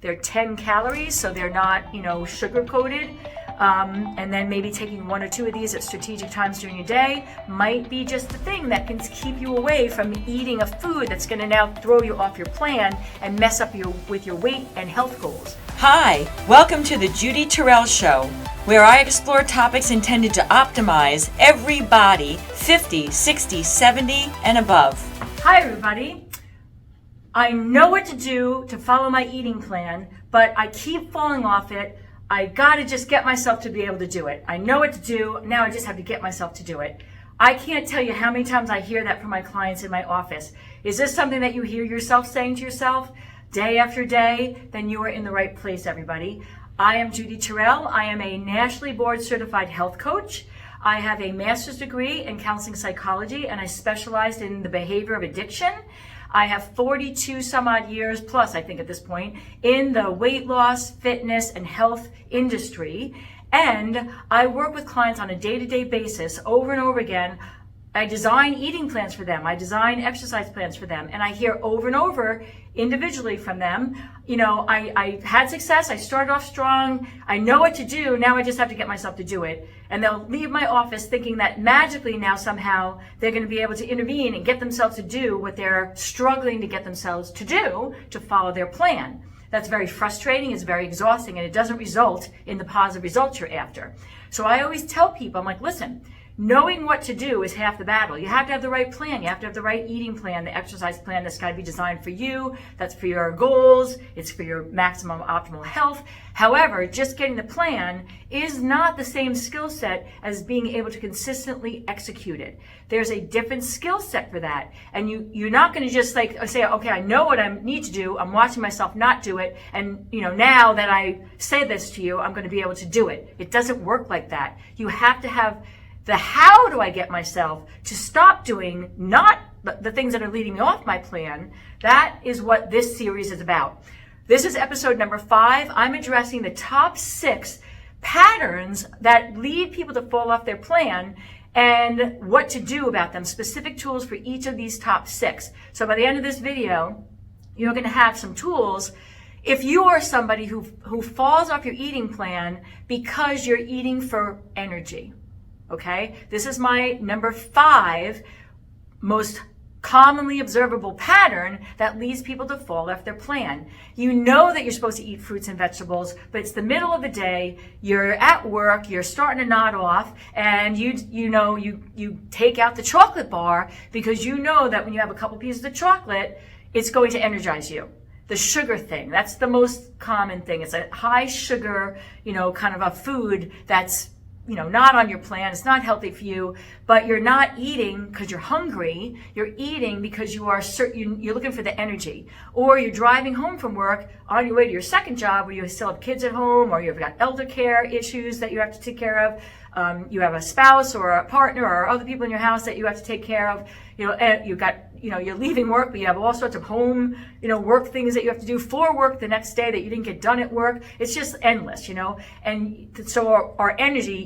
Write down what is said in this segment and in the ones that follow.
They're 10 calories, so they're not, sugar coated. And then maybe taking one or two of these at strategic times during your day might be just the thing that can keep you away from eating a food that's going to now throw you off your plan and mess up with your weight and health goals. Hi, welcome to the Judy Terrell Show, where I explore topics intended to optimize every body 50, 60, 70, and above. Hi, everybody. I know what to do to follow my eating plan, but I keep falling off it. I gotta just get myself to be able to do it. I know what to do, now I just have to get myself to do it. I can't tell you how many times I hear that from my clients in my office. Is this something that you hear yourself saying to yourself day after day? Then you are in the right place, everybody. I am Judy Terrell. I am a nationally board certified health coach. I have a master's degree in counseling psychology, and I specialized in the behavior of addiction. I have 42 some odd years plus, I think at this point, in the weight loss, fitness, and health industry. And I work with clients on a day-to-day basis over and over again. I design eating plans for them. I design exercise plans for them. And I hear over and over individually from them, I had success. I started off strong. I know what to do. Now I just have to get myself to do it. And they'll leave my office thinking that magically now somehow they're going to be able to intervene and get themselves to do what they're struggling to get themselves to do to follow their plan. That's very frustrating, it's very exhausting, and it doesn't result in the positive results you're after. So I always tell people, I'm like, listen, knowing what to do is half the battle. You have to have the right plan. You have to have the right eating plan, the exercise plan that's got to be designed for you. That's for your goals. It's for your maximum optimal health. However, just getting the plan is not the same skill set as being able to consistently execute it. There's a different skill set for that. And you're not going to just say, okay, I know what I need to do. I'm watching myself not do it. And, now that I say this to you, I'm going to be able to do it. It doesn't work like that. You have to have the how do I get myself to stop doing not the things that are leading me off my plan. That is what this series is about. This is episode number 5. I'm addressing the top 6 patterns that lead people to fall off their plan and what to do about them, specific tools for each of these top 6. So by the end of this video, you're going to have some tools if you are somebody who falls off your eating plan because you're eating for energy. Okay, this is my number 5 most commonly observable pattern that leads people to fall off their plan. You know that you're supposed to eat fruits and vegetables, but it's the middle of the day, you're at work, you're starting to nod off, and you take out the chocolate bar because you know that when you have a couple pieces of chocolate, it's going to energize you. The sugar thing, that's the most common thing. It's a high sugar, kind of a food that's not on your plan. It's not healthy for you, but you're not eating because you're hungry. You're eating because you're looking for the energy. Or you're driving home from work on your way to your second job where you still have kids at home, or you've got elder care issues that you have to take care of. You have a spouse or a partner or other people in your house that you have to take care of. And you've got, you're leaving work, but you have all sorts of home, work things that you have to do for work the next day that you didn't get done at work. It's just endless, And so our energy,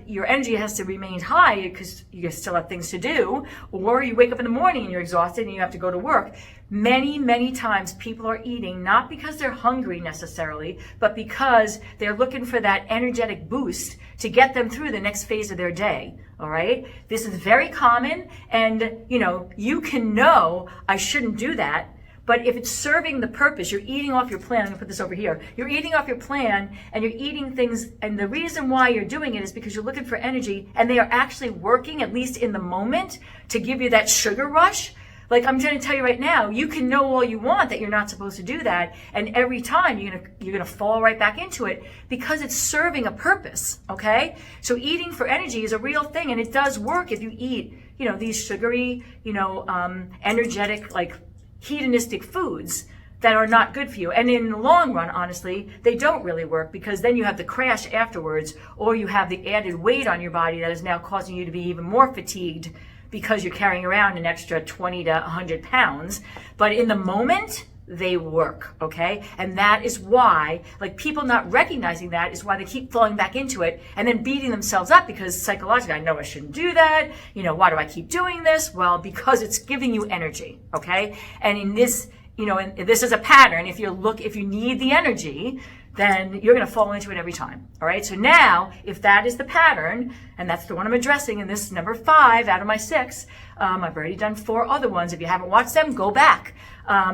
your energy has to remain high because you still have things to do. Or you wake up in the morning and you're exhausted and you have to go to work. Many, many times people are eating not because they're hungry necessarily, but because they're looking for that energetic boost to get them through the next phase of their day. All right. This is very common, and you can know I shouldn't do that. But if it's serving the purpose, you're eating off your plan. I'm going to put this over here. You're eating off your plan and you're eating things. And the reason why you're doing it is because you're looking for energy and they are actually working, at least in the moment, to give you that sugar rush. Like I'm trying to tell you right now, you can know all you want that you're not supposed to do that. And every time you're gonna fall right back into it because it's serving a purpose, okay? So eating for energy is a real thing, and it does work if you eat, these sugary, energetic, like hedonistic foods that are not good for you. And in the long run, honestly, they don't really work because then you have the crash afterwards, or you have the added weight on your body that is now causing you to be even more fatigued because you're carrying around an extra 20 to 100 pounds. But in the moment, they work, okay? And that is why, people not recognizing that is why they keep falling back into it and then beating themselves up because psychologically, I know I shouldn't do that. Why do I keep doing this? Well, because it's giving you energy, okay? And in this and this is a pattern. If you need the energy, then you're going to fall into it every time. All right. So now, if that is the pattern, and that's the one I'm addressing, and this is number 5 out of my 6, I've already done 4 other ones. If you haven't watched them, go back,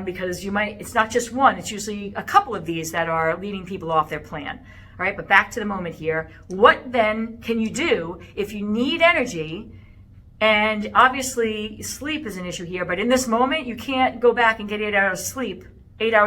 because it's not just one. It's usually a couple of these that are leading people off their plan. All right. But back to the moment here. What then can you do if you need energy? And obviously sleep is an issue here, but in this moment, you can't go back and get 8 hours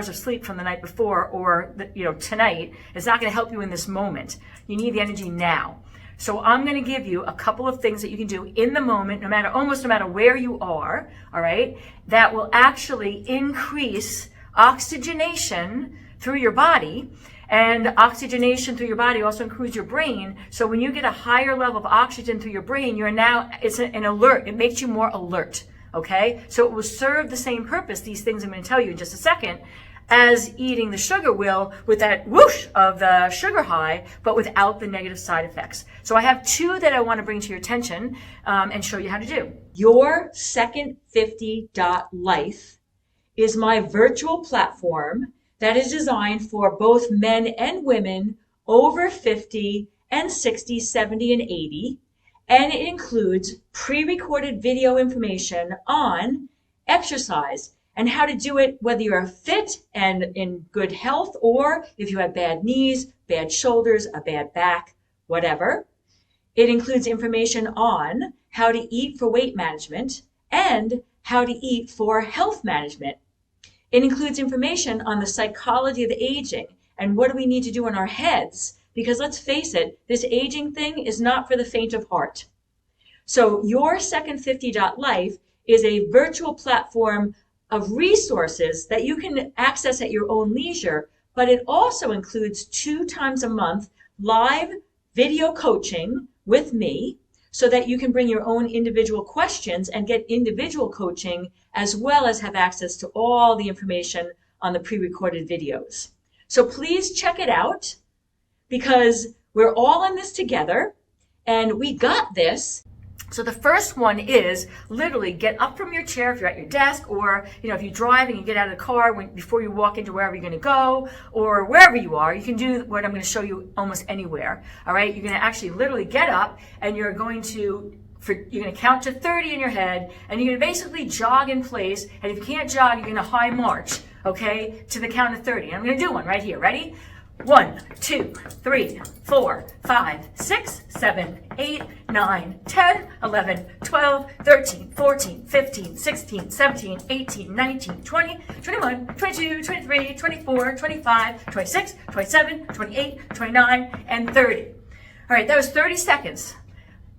of sleep from the night before or tonight. It's not going to help you in this moment. You need the energy now. So I'm going to give you a couple of things that you can do in the moment, almost no matter where you are, all right, that will actually increase oxygenation through your body. And oxygenation through your body also includes your brain. So when you get a higher level of oxygen through your brain, it's an alert. It makes you more alert. Okay? So it will serve the same purpose, these things I'm going to tell you in just a second, as eating the sugar will, with that whoosh of the sugar high, but without the negative side effects. So I have 2 that I want to bring to your attention and show you how to do. Your Second 50.life is my virtual platform that is designed for both men and women over 50 and 60, 70, and 80. And it includes pre-recorded video information on exercise and how to do it, whether you're fit and in good health, or if you have bad knees, bad shoulders, a bad back, whatever. It includes information on how to eat for weight management and how to eat for health management. It includes information on the psychology of aging and what do we need to do in our heads, because let's face it, this aging thing is not for the faint of heart. So your Second 50.life is a virtual platform of resources that you can access at your own leisure, but it also includes 2 times a month live video coaching with me, so that you can bring your own individual questions and get individual coaching, as well as have access to all the information on the pre-recorded videos. So please check it out, because we're all in this together and we got this. So the first one is literally get up from your chair if you're at your desk, or if you drive and you get out of the car before you walk into wherever you're going to go, or wherever you are. You can do what I'm going to show you almost anywhere. All right, you're going to actually literally get up and you're going to count to 30 in your head, and you're going to basically jog in place. And if you can't jog, you're going to high march, okay, to the count of 30. And I'm going to do one right here. Ready? 1, 2, 3, 4, 5, 6, 7, 8, 9, 10, 11, 12, 13, 14, 15, 16, 17, 18, 19, 20, 21, 22, 23, 24, 25, 26, 27, 28, 29, and 30. All right, that was 30 seconds.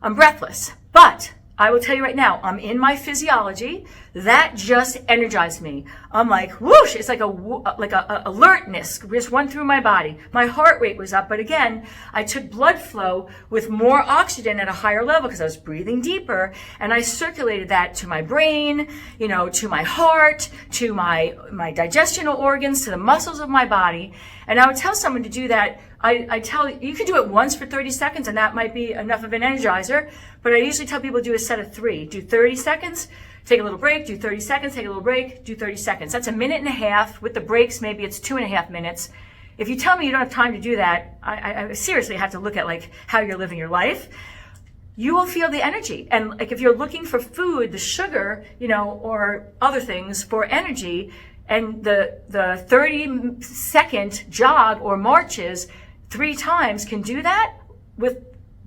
I'm breathless, but I will tell you right now, I'm in my physiology. That just energized me. I'm like, whoosh, it's like a alertness just went through my body. My heart rate was up, but again, I took blood flow with more oxygen at a higher level because I was breathing deeper, and I circulated that to my brain, to my heart, to my digestional organs, to the muscles of my body. And I would tell someone to do that. I tell you can do it once for 30 seconds, and that might be enough of an energizer, but I usually tell people to do a set of 3. Do 30 seconds, take a little break, do 30 seconds, take a little break, do 30 seconds. That's 1.5 minutes. With the breaks, maybe it's 2.5 minutes. If you tell me you don't have time to do that, I seriously have to look at how you're living your life. You will feel the energy. And if you're looking for food, the sugar, or other things for energy, and the 30-second jog or marches 3 times can do that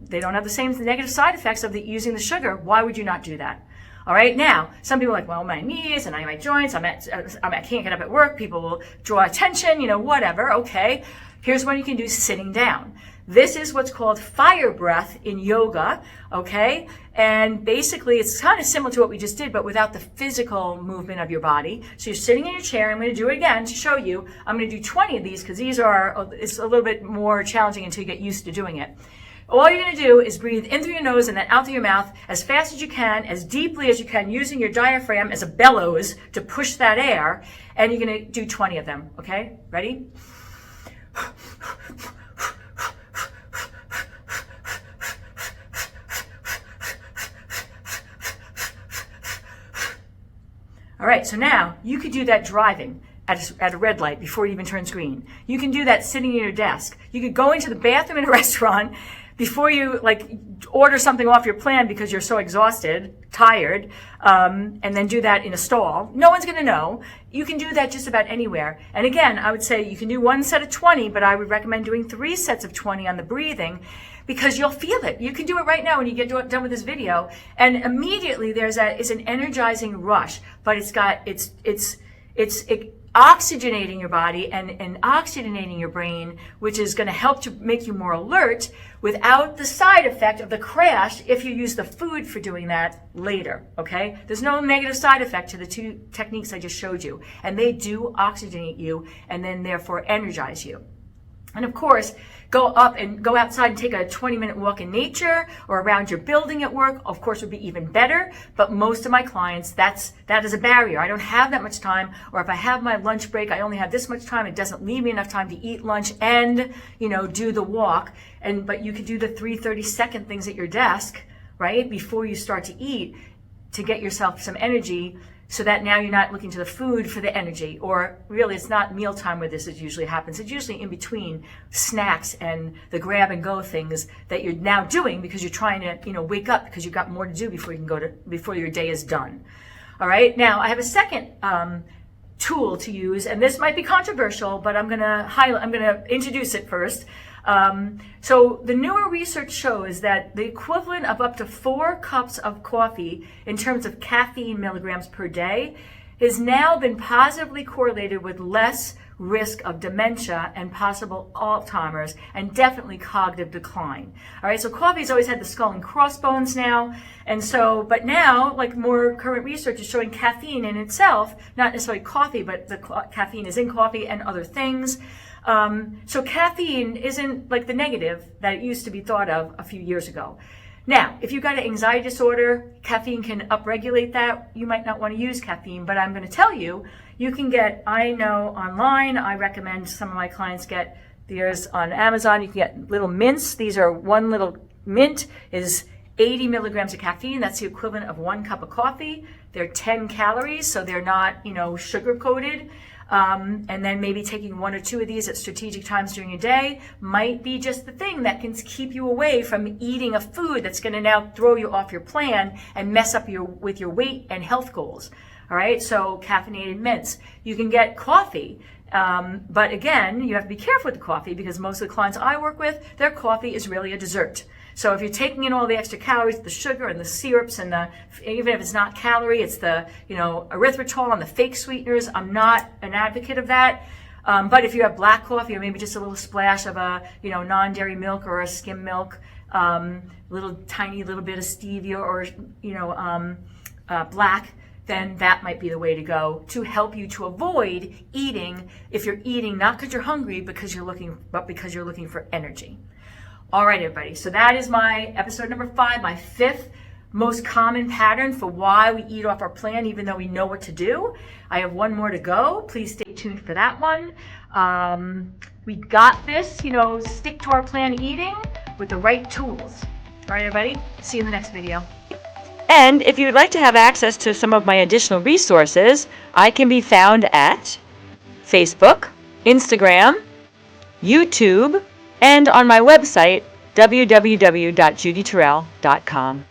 they don't have the same negative side effects of using the sugar. Why would you not do that? All right. Now, some people are like, well, my knees and my joints, I can't get up at work. People will draw attention, whatever. Okay. Here's what you can do sitting down. This is what's called fire breath in yoga. Okay. And basically it's kind of similar to what we just did, but without the physical movement of your body. So you're sitting in your chair. I'm going to do it again to show you. I'm going to do 20 of these because it's a little bit more challenging until you get used to doing it. All you're going to do is breathe in through your nose and then out through your mouth as fast as you can, as deeply as you can, using your diaphragm as a bellows to push that air. And you're going to do 20 of them. Okay? Ready? All right, so now you could do that driving at a red light before it even turns green. You can do that sitting at your desk. You could go into the bathroom in a restaurant before you order something off your plan because you're so exhausted, tired, and then do that in a stall. No one's going to know. You can do that just about anywhere. And again, I would say you can do one set of 20, but I would recommend doing 3 sets of 20 on the breathing because you'll feel it. You can do it right now when you get done with this video, and immediately it's an energizing rush, but it's oxygenating your body and oxygenating your brain, which is going to help to make you more alert without the side effect of the crash if you use the food for doing that later, okay? There's no negative side effect to the 2 techniques I just showed you, and they do oxygenate you and then therefore energize you. And of course, go outside and take a 20-minute walk in nature or around your building at work, of course, would be even better. But most of my clients, that is a barrier. I don't have that much time, or if I have my lunch break, I only have this much time. It doesn't leave me enough time to eat lunch and, do the walk. But you could do the 3 30-second things at your desk, right, before you start to eat to get yourself some energy, so that now you're not looking to the food for the energy. Or really, it's not mealtime where this usually happens. It's usually in between snacks and the grab and go things that you're now doing because you're trying to, wake up because you've got more to do before your day is done. All right. Now I have a second tool to use, and this might be controversial, but I'm gonna introduce it first. So the newer research shows that the equivalent of up to 4 cups of coffee in terms of caffeine milligrams per day has now been positively correlated with less risk of dementia and possible Alzheimer's and definitely cognitive decline. All right, so coffee's always had the skull and crossbones now, but now, more current research is showing caffeine in itself, not necessarily coffee, but the caffeine is in coffee and other things. So caffeine isn't like the negative that it used to be thought of a few years ago. Now, if you've got an anxiety disorder, caffeine can upregulate that. You might not want to use caffeine, but I'm going to tell you, you can get, I know online, I recommend some of my clients get, there's on Amazon, you can get little mints. These are, one little mint is 80 milligrams of caffeine. That's the equivalent of 1 cup of coffee. They're 10 calories, so they're not, sugar coated. And then maybe taking 1 or 2 of these at strategic times during your day might be just the thing that can keep you away from eating a food that's going to now throw you off your plan and mess up with your weight and health goals. All right, so caffeinated mints. You can get coffee, but again, you have to be careful with the coffee because most of the clients I work with, their coffee is really a dessert. So if you're taking in all the extra calories, the sugar and the syrups and even if it's not calorie, it's the, erythritol and the fake sweeteners. I'm not an advocate of that. But if you have black coffee or maybe just a little splash of a, non-dairy milk or a skim milk, tiny little bit of stevia or, black, then that might be the way to go to help you to avoid eating if you're eating not because you're hungry, but because you're looking for energy. All right, everybody. So that is my episode number 5, my 5th most common pattern for why we eat off our plan, even though we know what to do. I have 1 more to go. Please stay tuned for that one. We got this, stick to our plan eating with the right tools. All right, everybody. See you in the next video. And if you would like to have access to some of my additional resources, I can be found at Facebook, Instagram, YouTube, and on my website, www.judyterrell.com.